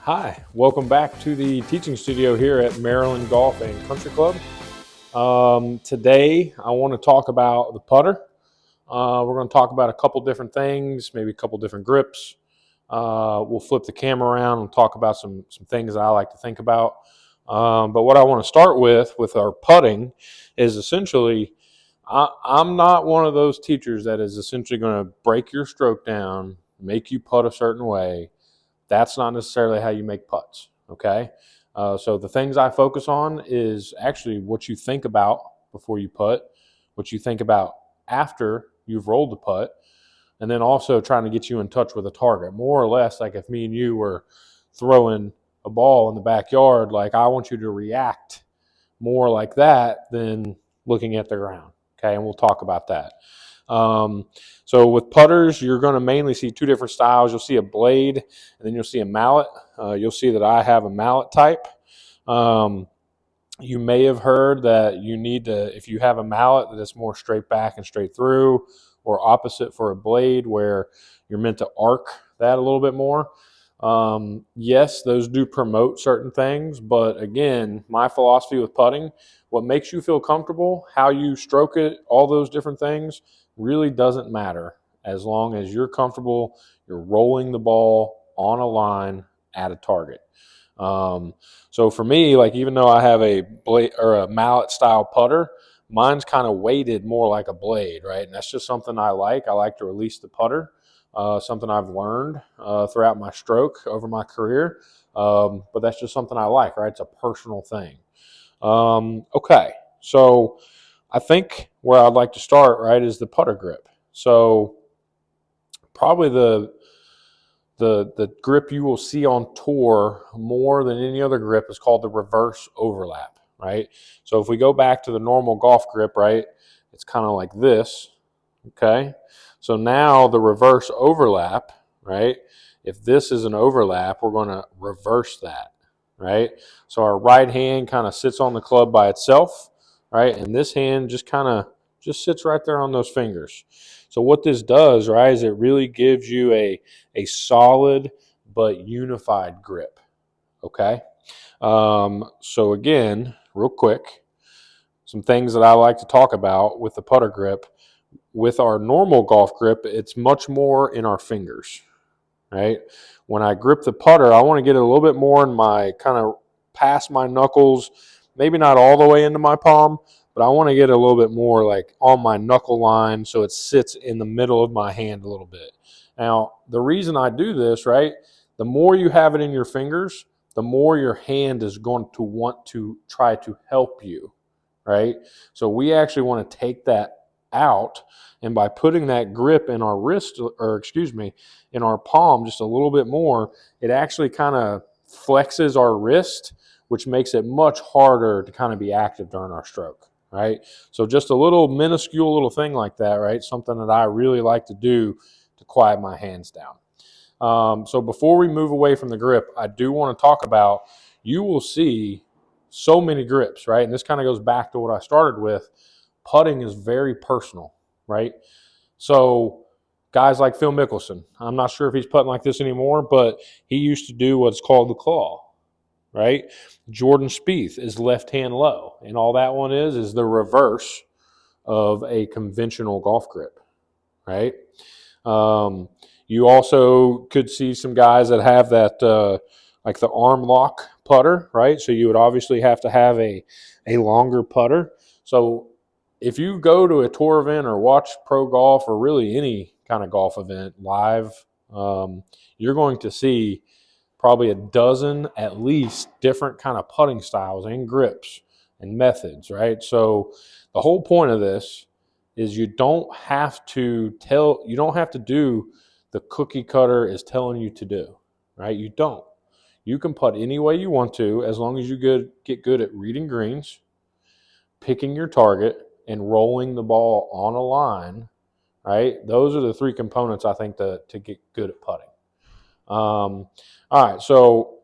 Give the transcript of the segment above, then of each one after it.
Hi, welcome back to the teaching studio here at Maryland Golf and Country Club. Today I want to talk about the putter. We're going to talk about a couple different things, maybe a couple different grips. We'll flip the camera around and talk about some things that I like to think about. But what I want to start with our putting is essentially I'm not one of those teachers that is essentially going to break your stroke down, make you putt a certain way. That's not necessarily how you make putts, okay? So the things I focus on is actually what you think about before you putt, what you think about after you've rolled the putt, and then also trying to get you in touch with a target. More or less like if me and you were throwing a ball in the backyard, like I want you to react more like that than looking at the ground, okay? And we'll talk about that. So with putters, you're going to mainly see two different styles. You'll see a blade, and then you'll see a mallet. You'll see that I have a mallet type. You may have heard that you need to, if you have a mallet that is more straight back and straight through, or opposite for a blade where you're meant to arc that a little bit more. Yes, those do promote certain things, but again, my philosophy with putting, what makes you feel comfortable, how you stroke it, all those different things really doesn't matter as long as you're comfortable, you're rolling the ball on a line at a target. So for me, like even though I have a blade or a mallet style putter, mine's kind of weighted more like a blade, right? And that's just something I like. I like to release the putter. Something I've learned throughout my stroke over my career. But that's just something I like, right? It's a personal thing. Okay, so I think where I'd like to start, right, is the putter grip. So probably the grip you will see on tour more than any other grip is called the reverse overlap, right? So if we go back to the normal golf grip, right, it's kind of like this, okay? So now the reverse overlap, right? If this is an overlap, we're going to reverse that, right? So our right hand kind of sits on the club by itself, right? And this hand just kind of just sits right there on those fingers. So what this does, right, is it really gives you a solid but unified grip, okay? So again, real quick, some things that I like to talk about with the putter grip. With our normal golf grip, it's much more in our fingers, right? When I grip the putter, I want to get it a little bit more in my kind of past my knuckles, maybe not all the way into my palm, but I want to get a little bit more like on my knuckle line so it sits in the middle of my hand a little bit. Now, the reason I do this, right, the more you have it in your fingers, the more your hand is going to want to try to help you, right? So we actually want to take that out, and by putting that grip in our wrist, or excuse me, in our palm just a little bit more, it actually kind of flexes our wrist, which makes it much harder to kind of be active during our stroke, right? So just a little minuscule little thing like that, right? Something that I really like to do to quiet my hands down. So before we move away from the grip, I do want to talk about, you will see so many grips, right? And this kind of goes back to what I started with. Putting is very personal, right? So guys like Phil Mickelson, I'm not sure if he's putting like this anymore, but he used to do what's called the claw, right? Jordan Spieth is left hand low, and all that one is the reverse of a conventional golf grip, right? You also could see some guys that have that like the arm lock putter, right? So you would obviously have to have a longer putter. So if you go to a tour event or watch pro golf or really any kind of golf event live, you're going to see probably a dozen at least different kind of putting styles and grips and methods, right? So the whole point of this is you don't have to do the cookie cutter is telling you to do, right? You don't. You can putt any way you want to as long as you get good at reading greens, picking your target, and rolling the ball on a line, right? Those are the three components I think to get good at putting. All right, so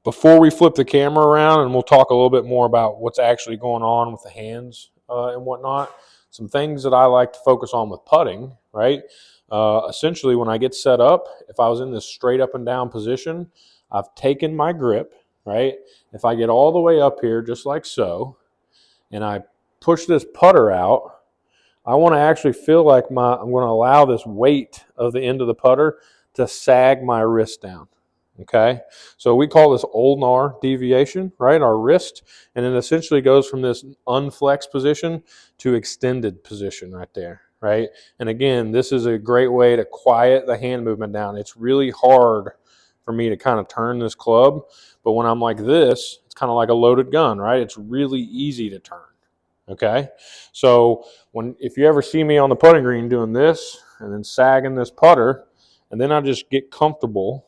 before we flip the camera around, and we'll talk a little bit more about what's actually going on with the hands and whatnot, some things that I like to focus on with putting, right? Essentially, when I get set up, if I was in this straight up and down position, I've taken my grip, right? If I get all the way up here, just like so, and I push this putter out, I want to actually feel like I'm going to allow this weight of the end of the putter to sag my wrist down. Okay, so we call this ulnar deviation, right? Our wrist, and it essentially goes from this unflexed position to extended position right there, right? And again, this is a great way to quiet the hand movement down. It's really hard for me to kind of turn this club, but when I'm like this, it's kind of like a loaded gun, right? It's really easy to turn. Okay, so if you ever see me on the putting green doing this and then sagging this putter, and then I just get comfortable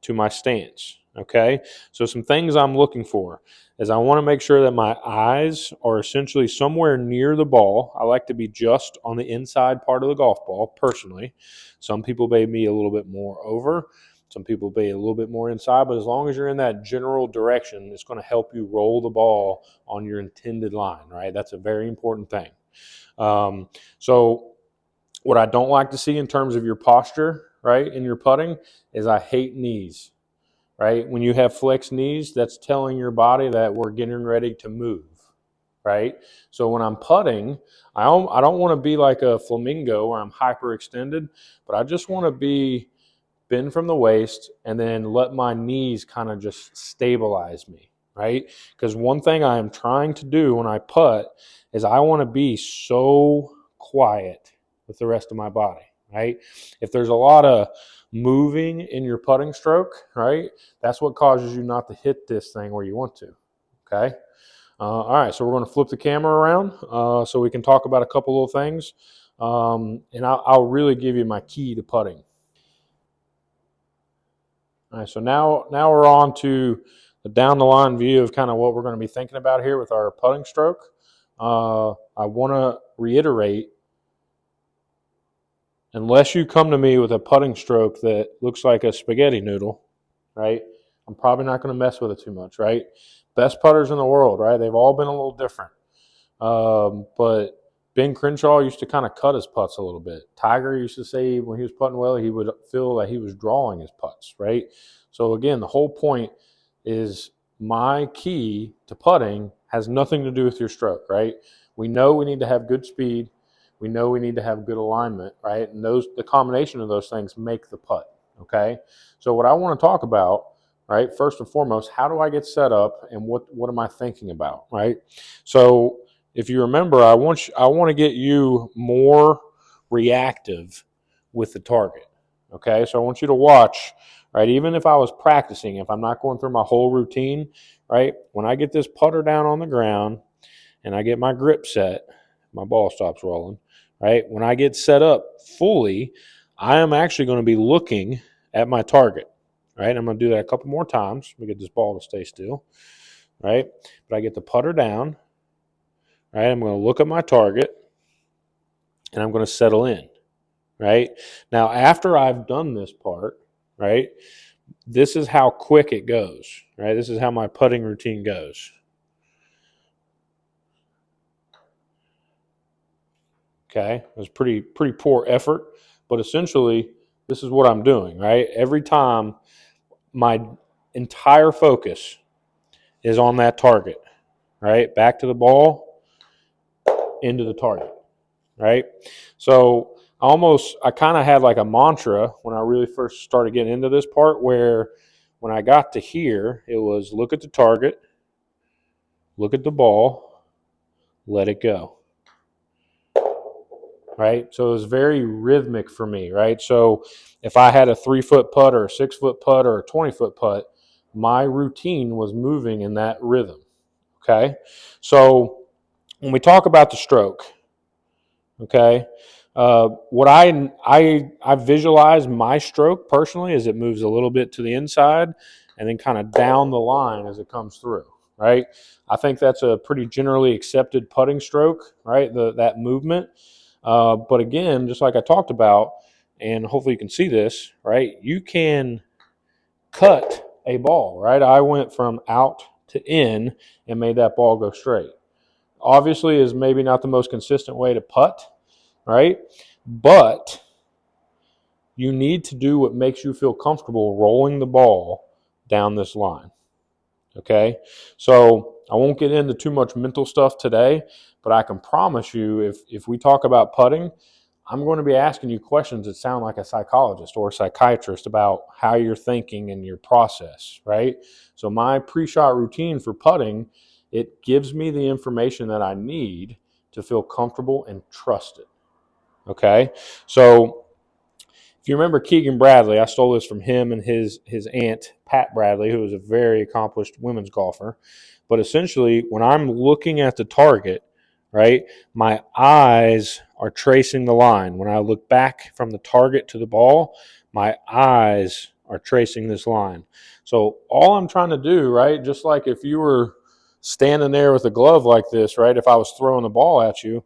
to my stance. Okay, so some things I'm looking for is I want to make sure that my eyes are essentially somewhere near the ball. I like to be just on the inside part of the golf ball personally. Some people may be a little bit more over, some people be a little bit more inside, but as long as you're in that general direction, it's going to help you roll the ball on your intended line, right? That's a very important thing. So what I don't like to see in terms of your posture, right, in your putting is I hate knees, right? When you have flexed knees, that's telling your body that we're getting ready to move, right? So when I'm putting, I don't want to be like a flamingo where I'm hyperextended, but I just want to be bend from the waist and then let my knees kind of just stabilize me, right? Because one thing I am trying to do when I putt is I want to be so quiet with the rest of my body, right? If there's a lot of moving in your putting stroke, right, that's what causes you not to hit this thing where you want to, okay? All right, so we're going to flip the camera around so we can talk about a couple little things, and I'll really give you my key to putting. All right, so now we're on to the down the line view of kind of what we're going to be thinking about here with our putting stroke. I want to reiterate, unless you come to me with a putting stroke that looks like a spaghetti noodle, right, I'm probably not going to mess with it too much, right? Best putters in the world, right? They've all been a little different. But Ben Crenshaw used to kind of cut his putts a little bit. Tiger used to say when he was putting well, he would feel like he was drawing his putts, right? So again, the whole point is my key to putting has nothing to do with your stroke, right? We know we need to have good speed. We know we need to have good alignment, right? And the combination of those things make the putt, okay? So what I want to talk about, right, first and foremost, how do I get set up and what am I thinking about, right? So if you remember, I want to get you more reactive with the target. Okay, so I want you to watch, right? Even if I was practicing, if I'm not going through my whole routine, right? When I get this putter down on the ground and I get my grip set, my ball stops rolling, right? When I get set up fully, I am actually going to be looking at my target, right? I'm going to do that a couple more times. We get this ball to stay still, right? But I get the putter down. Right, I'm going to look at my target and I'm going to settle in, right? Now, after I've done this part, right, this is how quick it goes, right? This is how my putting routine goes. Okay, it was pretty poor effort, but essentially this is what I'm doing, right? Every time my entire focus is on that target, right? Back to the ball, into the target, right? So I kind of had like a mantra when I really first started getting into this part where when I got to here, it was look at the target, look at the ball, let it go. Right? So it was very rhythmic for me, right? So if I had a 3-foot putt or a 6-foot putt or a 20-foot putt, my routine was moving in that rhythm. Okay? So when we talk about the stroke, okay, what I visualize my stroke personally is it moves a little bit to the inside and then kind of down the line as it comes through, right? I think that's a pretty generally accepted putting stroke, right? That movement. But again, just like I talked about, and hopefully you can see this, right? You can cut a ball, right? I went from out to in and made that ball go straight. Obviously, is maybe not the most consistent way to putt, right? But You need to do what makes you feel comfortable rolling the ball down this line. Okay? So I won't get into too much mental stuff today, but I can promise you if we talk about putting, I'm going to be asking you questions that sound like a psychologist or a psychiatrist about how you're thinking and your process, right? So my pre-shot routine for putting, it gives me the information that I need to feel comfortable and trust it. Okay? So if you remember Keegan Bradley, I stole this from him and his aunt, Pat Bradley, who was a very accomplished women's golfer. But essentially, when I'm looking at the target, right, my eyes are tracing the line. When I look back from the target to the ball, my eyes are tracing this line. So all I'm trying to do, right, just like if you were standing there with a glove like this, right, if I was throwing the ball at you,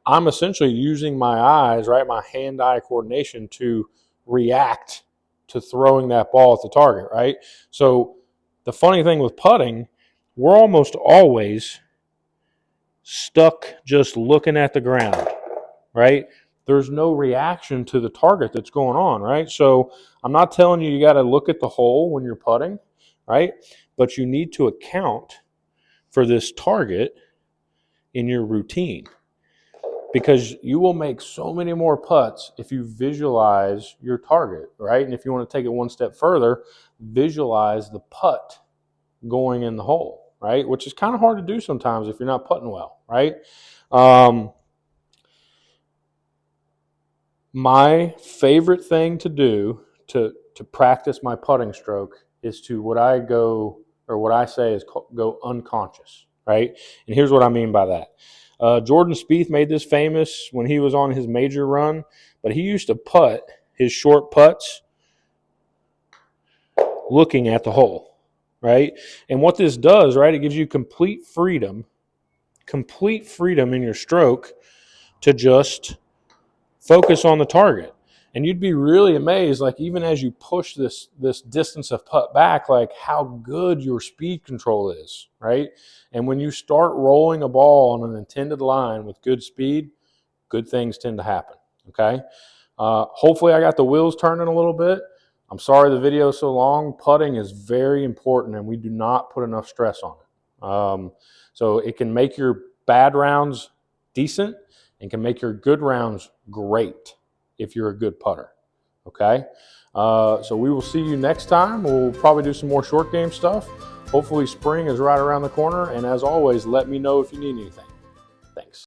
I'm essentially using my eyes, right, my hand-eye coordination to react to throwing that ball at the target, right? So the funny thing with putting, we're almost always stuck just looking at the ground, right? There's no reaction to the target that's going on, right? So I'm not telling you got to look at the hole when you're putting, right? But you need to account for this target in your routine, because you will make so many more putts if you visualize your target, right? And if you want to take it one step further, visualize the putt going in the hole, right? Which is kind of hard to do sometimes if you're not putting well, right? My favorite thing to do to practice my putting stroke is to what I say is go unconscious, right? And here's what I mean by that. Jordan Spieth made this famous when he was on his major run, but he used to putt his short putts looking at the hole, right? And what this does, right, it gives you complete freedom in your stroke to just focus on the target. And you'd be really amazed, like even as you push this distance of putt back, like how good your speed control is, right? And when you start rolling a ball on an intended line with good speed, good things tend to happen, okay? Hopefully I got the wheels turning a little bit. I'm sorry the video is so long. Putting is very important, and we do not put enough stress on it. So it can make your bad rounds decent and can make your good rounds great if you're a good putter, okay? So we will see you next time. We'll probably do some more short game stuff. Hopefully spring is right around the corner, and as always, let me know if you need anything. Thanks.